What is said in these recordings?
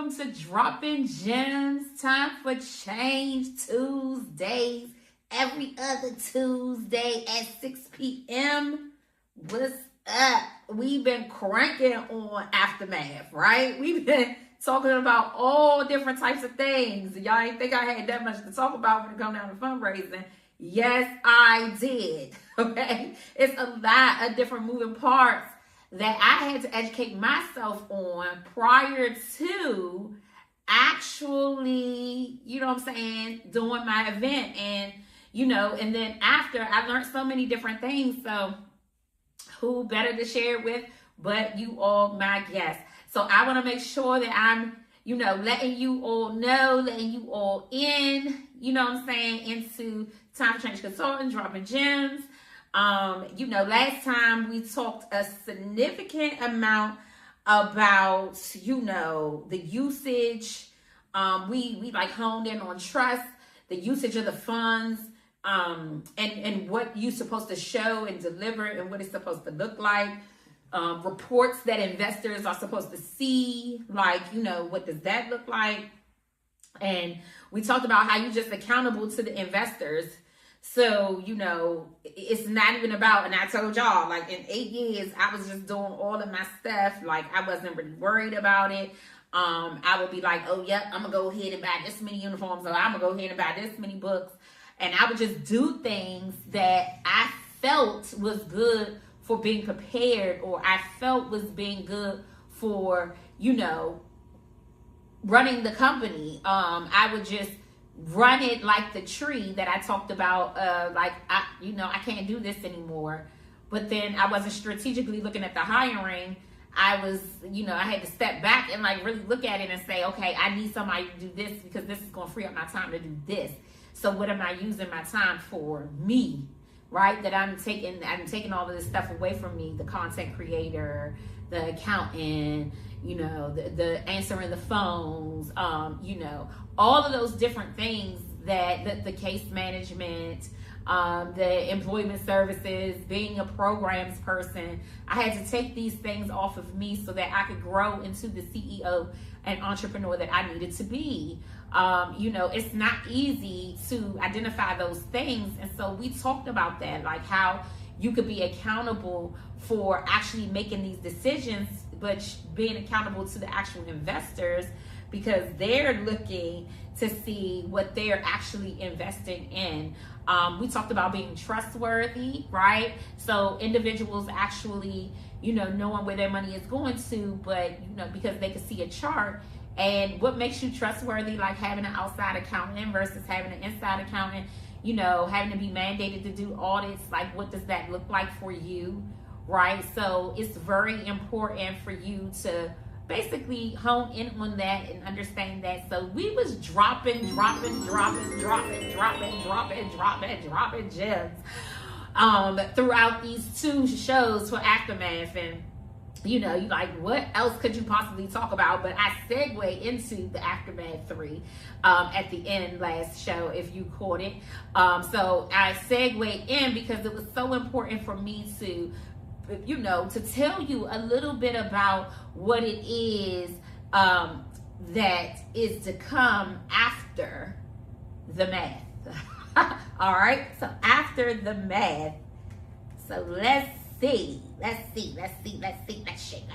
welcome to Droppin Gems. Time for change Tuesdays. Every other Tuesday at 6 p.m. What's up? We've been cranking on Aftermath, right? We've been talking about all different types of things. Y'all ain't think I had that much to talk about when it comes down to fundraising. Yes, I did. Okay? It's a lot of different moving parts that I had to educate myself on prior to actually, doing my event. And then after, I learned so many different things. So who better to share it with but you all, my guests. So I want to make sure that I'm, letting you all know, letting you all in, into Time for Change Consulting, Droppin Gems. Last time we talked a significant amount about, the usage. We like honed in on trust, the usage of the funds, and what you're supposed to show and deliver and what it's supposed to look like. Reports that investors are supposed to see, what does that look like? And we talked about how you're just accountable to the investors. So, it's not even about, and I told y'all, like in 8 years, I was just doing all of my stuff. Like I wasn't really worried about it. I would be like, oh, yep, I'm gonna go ahead and buy this many uniforms, or I'm gonna go ahead and buy this many books. And I would just do things that I felt was good for being prepared, or I felt was being good for, running the company. I would just run it like the tree that I talked about. I can't do this anymore. But then I wasn't strategically looking at the hiring. I was, I had to step back and really look at it and say, okay, I need somebody to do this because this is going to free up my time to do this. So what am I using my time for? Me, right? That I'm taking all of this stuff away from me, the content creator, the accountant, the answering the phones, all of those different things that the case management, the employment services, being a programs person. I had to take these things off of me so that I could grow into the CEO and entrepreneur that I needed to be. It's not easy to identify those things. And so we talked about that, like how you could be accountable for actually making these decisions, but being accountable to the actual investors because they're looking to see what they're actually investing in. We talked about being trustworthy, right? So individuals actually, knowing where their money is going to, but, because they can see a chart. And what makes you trustworthy, like having an outside accountant versus having an inside accountant, having to be mandated to do audits, like what does that look like for you, right? So it's very important for you to basically hone in on that and understand that. So we was dropping gems throughout these 2 shows for Aftermath. And you like, what else could you possibly talk about? But I segue into the Aftermath 3 at the end last show, if you caught it. So I segued in because it was so important for me to to tell you a little bit about what it is that is to come after the math. All right, so after the math. So let's see. Let's shake.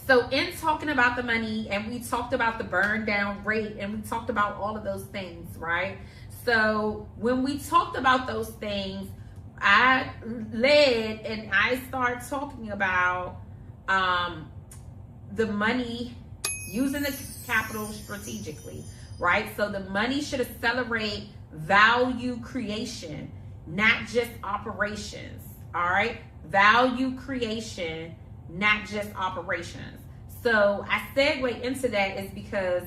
So in talking about the money, and we talked about the burn down rate, and we talked about all of those things, right? So when we talked about those things, I led and I started talking about the money, using the capital strategically, right? So the money should accelerate value creation, not just operations, all right? Value creation, not just operations. So I segue into that is because,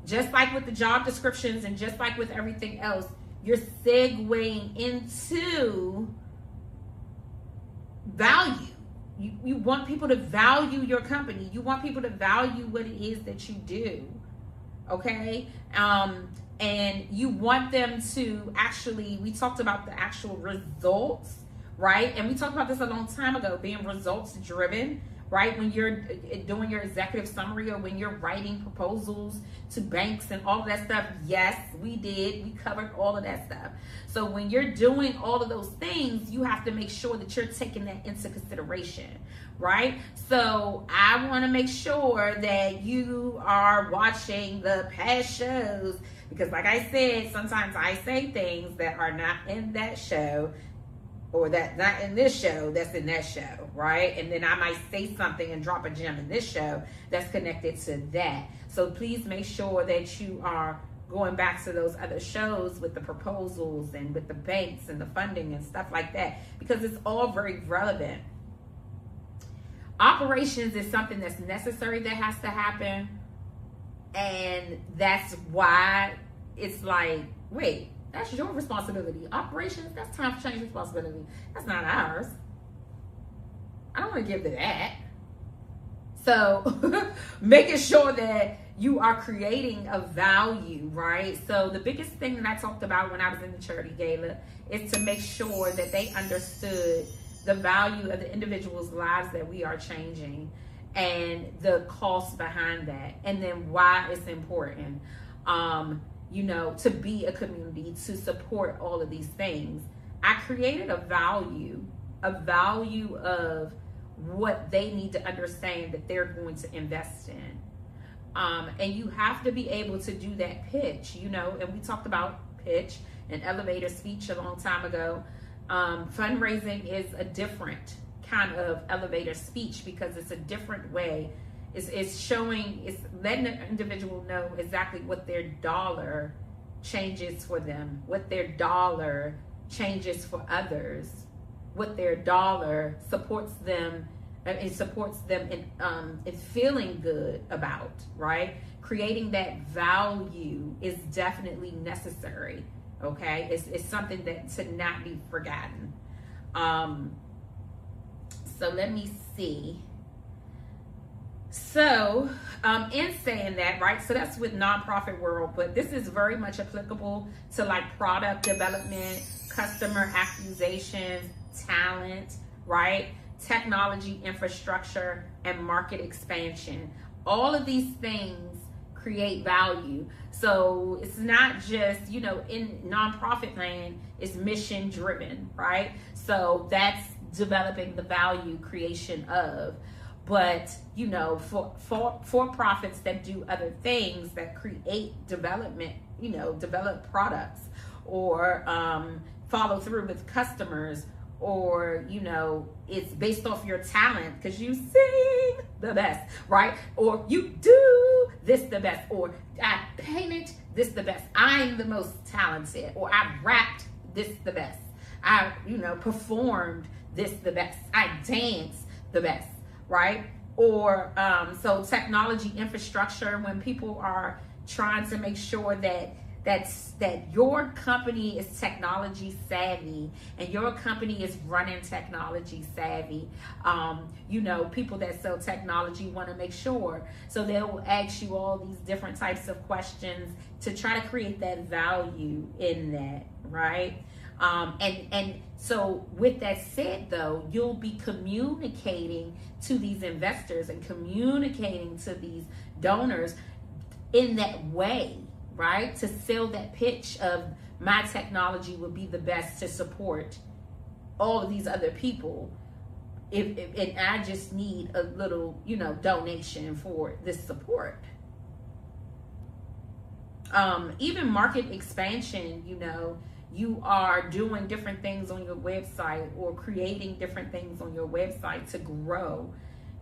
just like with the job descriptions and just like with everything else, you're segueing into value. You want people to value your company. You want people to value what it is that you do, okay? And you want them to actually, we talked about the actual results, right? And we talked about this a long time ago, being results driven, right? When you're doing your executive summary or when you're writing proposals to banks and all of that stuff, yes, we did. We covered all of that stuff. So when you're doing all of those things, you have to make sure that you're taking that into consideration, right? So I want to make sure that you are watching the past shows, because like I said, sometimes I say things that are not in that show, or that not in this show, that's in that show, right? And then I might say something and drop a gem in this show that's connected to that. So please make sure that you are going back to those other shows with the proposals and with the banks and the funding and stuff like that, because it's all very relevant. Operations is something that's necessary, that has to happen. And that's why it's like, wait, that's your responsibility. Operations, that's time for change responsibility. That's not ours. I don't want to give to that. So making sure that you are creating a value, right? So the biggest thing that I talked about when I was in the charity gala is to make sure that they understood the value of the individuals' lives that we are changing and the cost behind that, and then why it's important. You know, to be a community, to support all of these things. I created a value of what they need to understand that they're going to invest in. And you have to be able to do that pitch, you know, and we talked about pitch and elevator speech a long time ago. Fundraising is a different kind of elevator speech, because it's a different way. It's letting the individual know exactly what their dollar changes for them, what their dollar changes for others, what their dollar supports them. It supports them in feeling good about, right? Creating that value is definitely necessary. Okay, it's something that to not be forgotten. So let me see. So, in saying that, right, so that's with nonprofit world, but this is very much applicable to like product development, customer acquisitions, talent, right, technology infrastructure, and market expansion. All of these things create value. So it's not just, you know, in nonprofit land, it's mission driven, right? So that's developing the value creation of. But, you know, for profits that do other things that create development, you know, develop products, or follow through with customers, or, you know, it's based off your talent because you sing the best, right? Or you do this the best, or I painted this the best, I'm the most talented, or I rapped this the best, I, you know, performed this the best, I danced the best, right? Or so technology infrastructure, when people are trying to make sure that your company is technology savvy and your company is running technology savvy. You know, people that sell technology want to make sure, so they'll ask you all these different types of questions to try to create that value in that, right? And so with that said, though, you'll be communicating to these investors and communicating to these donors in that way, right? To sell that pitch of my technology would be the best to support all of these other people. And I just need a little, you know, donation for this support. Even market expansion, you know, you are doing different things on your website or creating different things on your website to grow,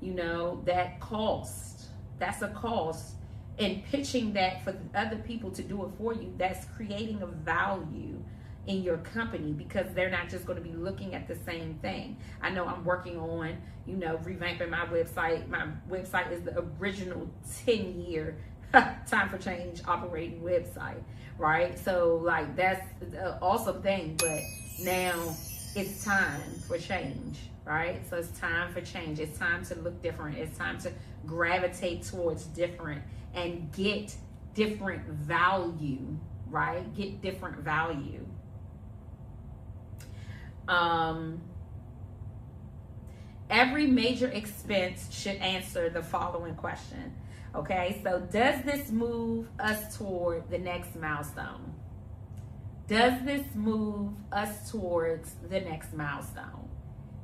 you know, that cost, that's a cost. And pitching that for other people to do it for you, that's creating a value in your company, because they're not just going to be looking at the same thing. I know I'm working on, you know, revamping my website. My website is the original 10-year time for change operating website, right? So like that's an awesome thing, but now it's time for change, right? So it's time for change. It's time to look different. It's time to gravitate towards different and get different value, right? Get different value. every major expense should answer the following question. Okay, so does this move us toward the next milestone? Does this move us towards the next milestone?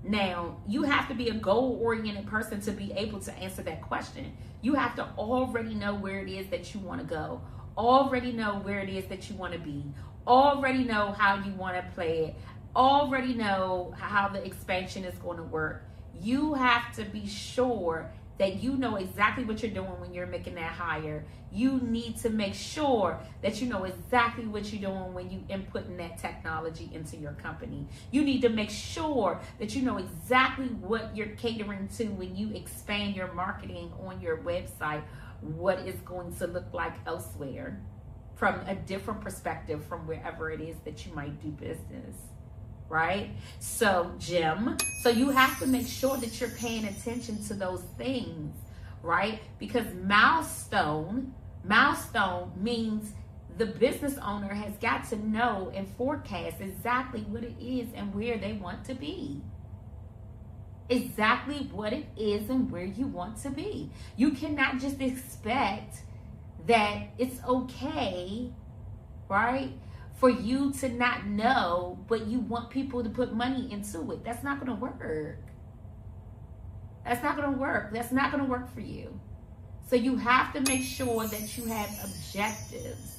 Now, you have to be a goal-oriented person to be able to answer that question. You have to already know where it is that you want to go, already know where it is that you want to be, already know how you want to play it, already know how the expansion is going to work. You have to be sure that you know exactly what you're doing when you're making that hire. You need to make sure that you know exactly what you're doing when you inputting that technology into your company. You need to make sure that you know exactly what you're catering to when you expand your marketing on your website, what it's going to look like elsewhere from a different perspective from wherever it is that you might do business. Right? So, Jim, so you have to make sure that you're paying attention to those things, right? Because milestone means the business owner has got to know and forecast exactly what it is and where they want to be. Exactly what it is and where you want to be. You cannot just expect that it's okay, right, for you to not know, but you want people to put money into it. That's not going to work. That's not going to work. That's not going to work for you. So you have to make sure that you have objectives,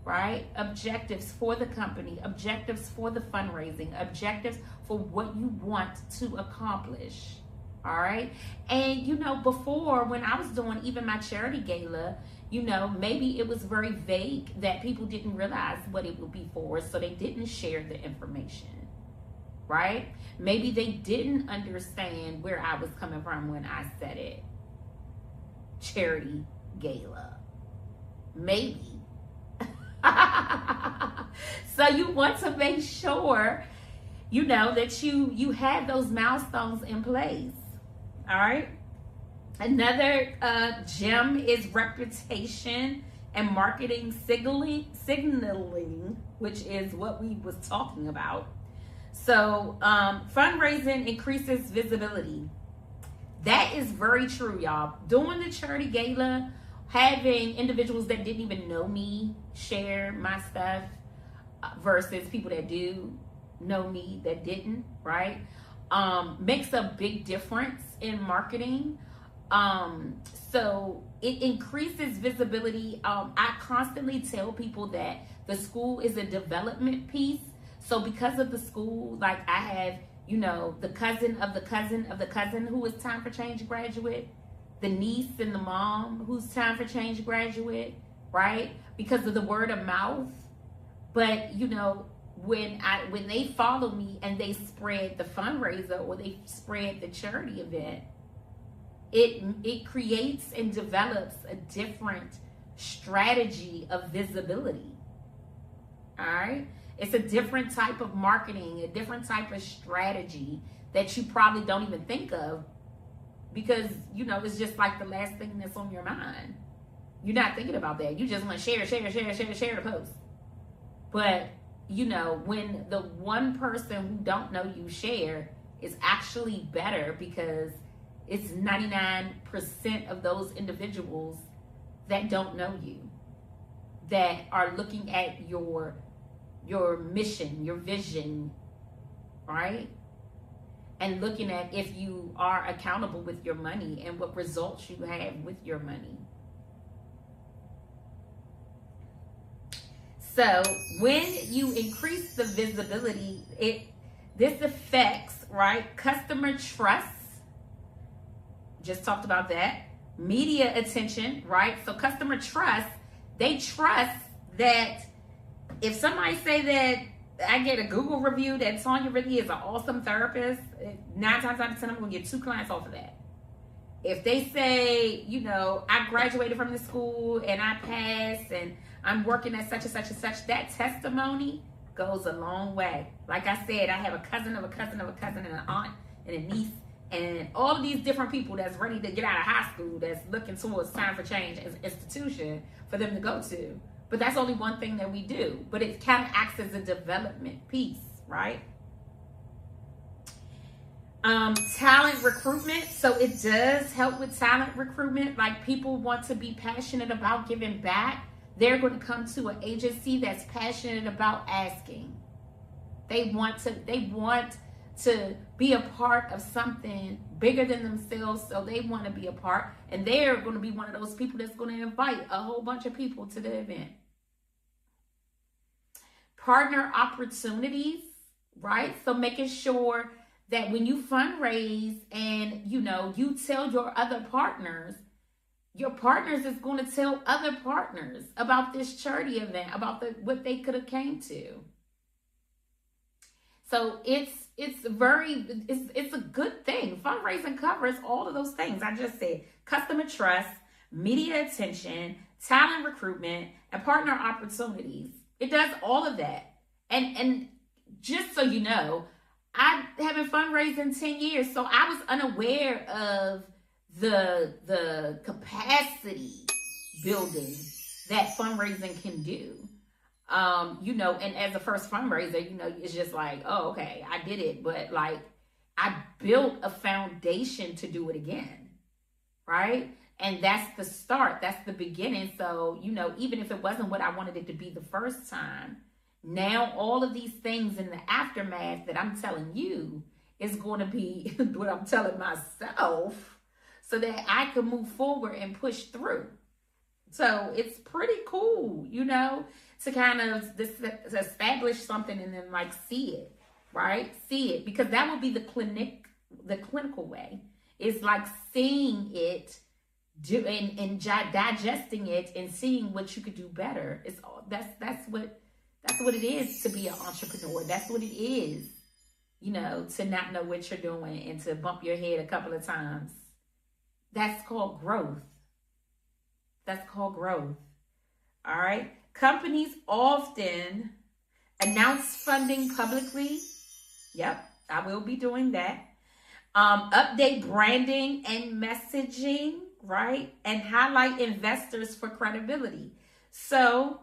right? Objectives for the company, objectives for the fundraising, objectives for what you want to accomplish. All right. And, you know, before when I was doing even my charity gala, you know, maybe it was very vague that people didn't realize what it would be for, so they didn't share the information, right? Maybe they didn't understand where I was coming from when I said it. Charity gala. Maybe. So you want to make sure, you know, that you have those milestones in place. All right. Another gem is reputation and marketing signaling, which is what we was talking about. So fundraising increases visibility. That is very true, y'all. Doing the charity gala, having individuals that didn't even know me share my stuff versus people that do know me that didn't, right? Makes a big difference in marketing. So it increases visibility. I constantly tell people that the school is a development piece. So because of the school, like I have, you know, the cousin of the cousin of the cousin who is Time for Change graduate, the niece and the mom who's Time for Change graduate, right? Because of the word of mouth. But, you know, when they follow me and they spread the fundraiser or they spread the charity event, it creates and develops a different strategy of visibility. All right? It's a different type of marketing, a different type of strategy that you probably don't even think of because, you know, it's just like the last thing that's on your mind. You're not thinking about that. You just want to share the post. But, you know, when the one person who don't know you share, is actually better because it's 99% of those individuals that don't know you, that are looking at your mission, your vision, right? And looking at if you are accountable with your money and what results you have with your money. So when you increase the visibility, this affects, right, customer trust. Just talked about that. Media attention, right? So customer trust, they trust that if somebody say that I get a Google review that Sonia really is an awesome therapist, 9 times out of 10, I'm going to get 2 clients off of that. If they say, you know, I graduated from this school and I passed and I'm working at such and such and such, that testimony goes a long way. Like I said, I have a cousin of a cousin of a cousin and an aunt and a niece and all of these different people that's ready to get out of high school that's looking towards Time for Change as an institution for them to go to. But that's only one thing that we do. But it kind of acts as a development piece, right? Talent recruitment. So it does help with talent recruitment. Like, people want to be passionate about giving back. They're going to come to an agency that's passionate about asking. They want to be a part of something bigger than themselves, so they want to be a part, and they're going to be one of those people that's going to invite a whole bunch of people to the event. Partner opportunities, right? So making sure that when you fundraise and you tell your other partners, your partners is going to tell other partners about this charity event, about what they could have came to. So it's a good thing. Fundraising covers all of those things I just said: customer trust, media attention, talent recruitment, and partner opportunities. It does all of that. And just so you know, I haven't fundraised in 10 years, so I was unaware of the capacity building that fundraising can do. And as a first fundraiser, it's just like, oh, okay, I did it. But like, I built a foundation to do it again, right? And that's the start. That's the beginning. So, even if it wasn't what I wanted it to be the first time, now all of these things in the aftermath that I'm telling you is going to be what I'm telling myself, so that I can move forward and push through. So it's pretty cool, to kind of establish something and then like see it, right? See it, because that would be the clinical way. It's like seeing it, and digesting it and seeing what you could do better. That's what it is to be an entrepreneur. That's what it is, to not know what you're doing and to bump your head a couple of times. That's called growth. That's called growth. All right. Companies often announce funding publicly. Yep, I will be doing that. Update branding and messaging, right? And highlight investors for credibility. So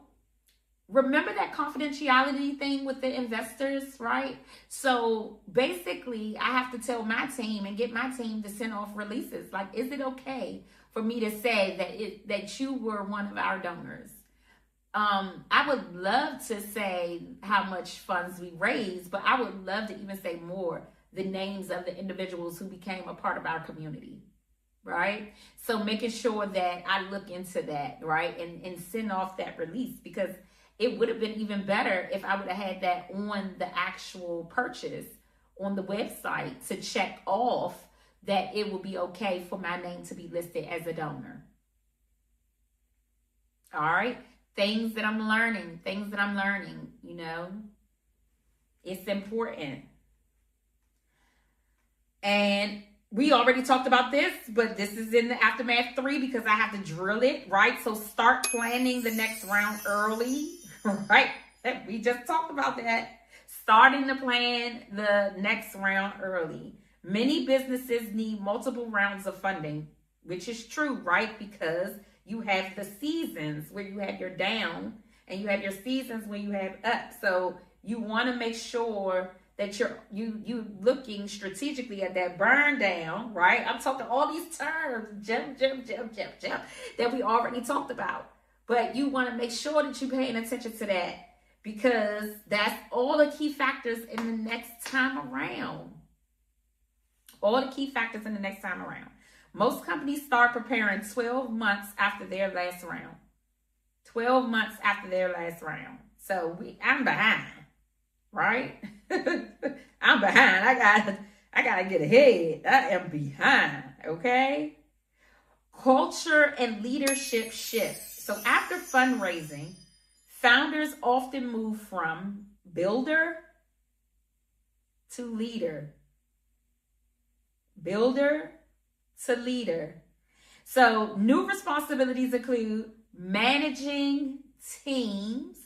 remember that confidentiality thing with the investors, right? So basically, I have to tell my team and get my team to send off releases. Like, is it okay for me to say that you were one of our donors? I would love to say how much funds we raised, but I would love to even say more, the names of the individuals who became a part of our community, right? So making sure that I look into that, right? And send off that release, because it would have been even better if I would have had that on the actual purchase on the website to check off that it will be okay for my name to be listed as a donor. All right. Things that I'm learning, it's important. And we already talked about this, but this is in the aftermath 3 because I have to drill it, right? So start planning the next round early, right? We just talked about that. Starting to plan the next round early. Many businesses need multiple rounds of funding, which is true, right? Because you have the seasons where you have your down and you have your seasons where you have up. So you want to make sure that you looking strategically at that burn down, right? I'm talking all these terms, jump, that we already talked about. But you want to make sure that you're paying attention to that, because that's all the key factors in the next time around. All the key factors in the next time around. Most companies start preparing 12 months after their last round. 12 months after their last round. So I'm behind, right? I'm behind. I gotta get ahead. I am behind, okay? Culture and leadership shifts. So after fundraising, founders often move from builder to leader. Builder to leader. So new responsibilities include managing teams,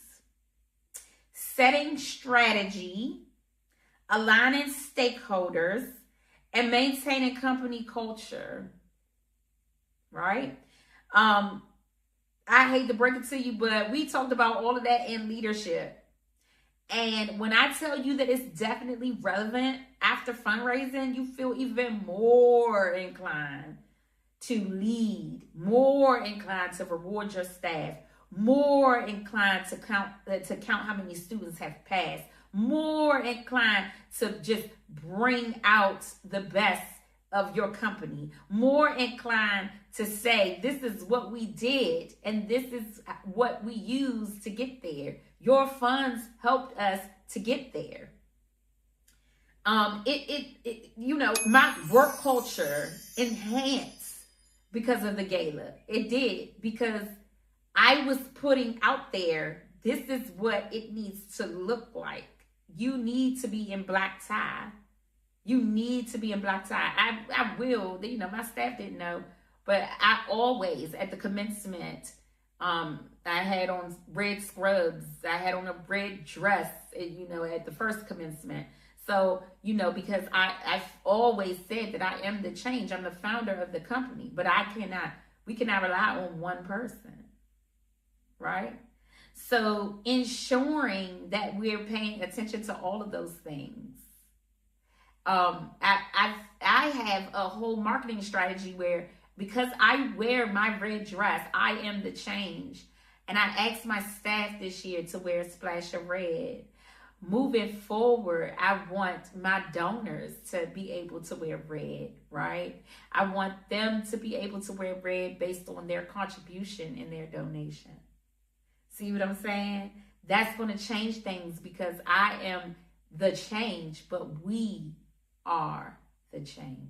setting strategy, aligning stakeholders, and maintaining company culture, right? I hate to break it to you, but we talked about all of that in leadership. And when I tell you that it's definitely relevant after fundraising, you feel even more inclined to lead, more inclined to reward your staff, more inclined to count how many students have passed, more inclined to just bring out the best of your company, more inclined to say, this is what we did and this is what we used to get there. Your funds helped us to get there. My work culture enhanced because of the gala. It did, because I was putting out there, this is what it needs to look like. You need to be in black tie. You need to be in black tie. I will, my staff didn't know, but I always, at the commencement, I had on red scrubs. I had on a red dress, at the first commencement. So, because I've always said that I am the change. I'm the founder of the company, but we cannot rely on one person, right? So ensuring that we're paying attention to all of those things. I have a whole marketing strategy where, because I wear my red dress, I am the change. And I asked my staff this year to wear a splash of red. Moving forward, I want my donors to be able to wear red, right? I want them to be able to wear red based on their contribution and their donation. See what I'm saying? That's going to change things, because I am the change, but we are the change.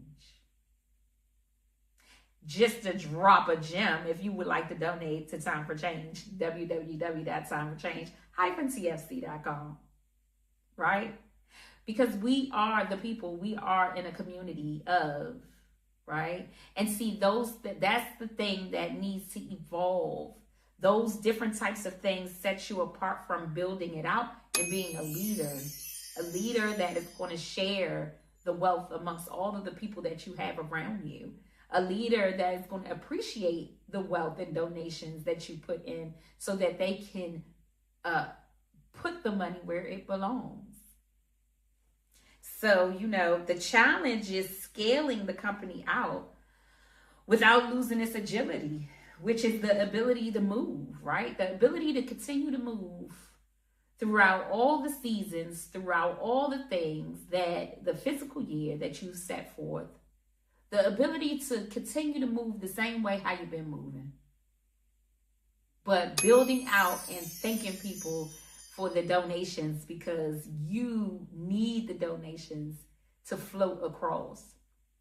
Just to drop a gem, if you would like to donate to Time for Change, www.timeforchange-tfc.com, right? Because we are the people, we are in a community of, right? And see, that's the thing that needs to evolve. Those different types of things set you apart from building it out and being a leader that is going to share the wealth amongst all of the people that you have around you. A leader that is going to appreciate the wealth and donations that you put in, so that they can put the money where it belongs. So, the challenge is scaling the company out without losing its agility, which is the ability to move, right? The ability to continue to move throughout all the seasons, throughout all the things that the fiscal year that you set forth. The ability to continue to move the same way how you've been moving. But building out and thanking people for the donations, because you need the donations to float across.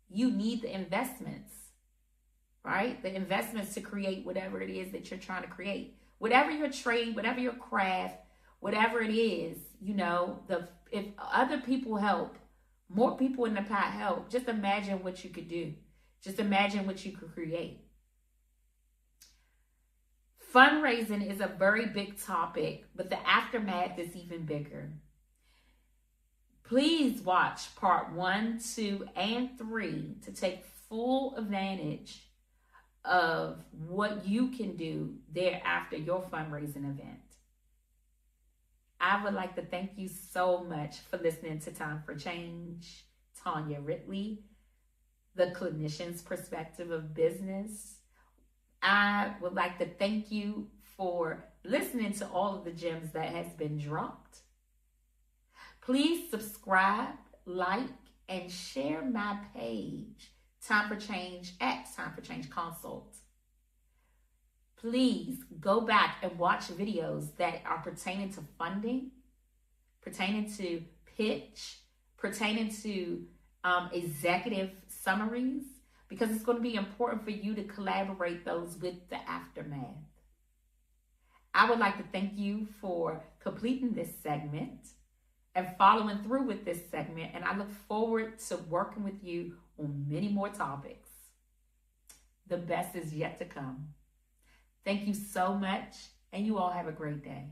You need the investments, right? The investments to create whatever it is that you're trying to create. Whatever your trade, whatever your craft, whatever it is, if other people help, more people in the pot help. Just imagine what you could do. Just imagine what you could create. Fundraising is a very big topic, but the aftermath is even bigger. Please watch part 1, 2, and 3 to take full advantage of what you can do thereafter your fundraising event. I would like to thank you so much for listening to Time for Change. Tanya Ridley, the clinician's perspective of business. I would like to thank you for listening to all of the gems that has been dropped. Please subscribe, like, and share my page, Time for Change at Time for Change Consult. Please go back and watch videos that are pertaining to funding, pertaining to pitch, pertaining to executive summaries, because it's going to be important for you to collaborate those with the aftermath. I would like to thank you for completing this segment and following through with this segment, and I look forward to working with you on many more topics. The best is yet to come. Thank you so much, and you all have a great day.